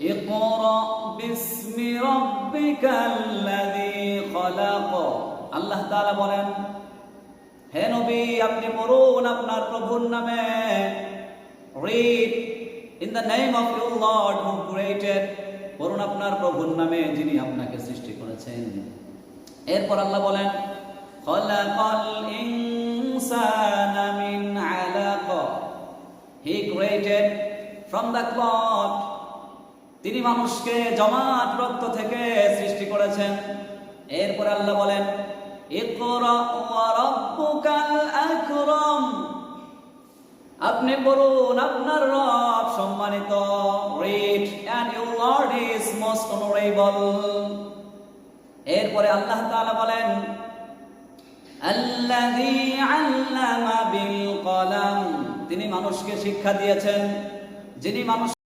ইকরা বিসমি রাব্বিকাল্লাযী খলাক। আল্লাহ তাআলা বলেন, হে নবী আপনি পড়ুন আপনার প্রভুর নামে। Read in the name of your Lord who created. পড়ুন আপনার প্রভুর নামে যিনি আপনাকে সৃষ্টি করেছেন। এরপর আল্লাহ বলেন, খলাকাল ইনসানা মিন আলাক। He created from the clot. তিনি মানুষকে জমাট রক্ত থেকে সৃষ্টি করেছেন। এরপর আল্লাহ বলেন, ইকরা ওয়া রাব্বুকাল আকরাম। আপনি পড়ুন আপনার রব সম্মানিত। Read and your Lord is most honorable. এরপরে আল্লাহ তাআলা বলেন, আল্লাযী আল্লামা বিল কলম। তিনি মানুষকে শিক্ষা দিয়েছেন, যিনি মানুষ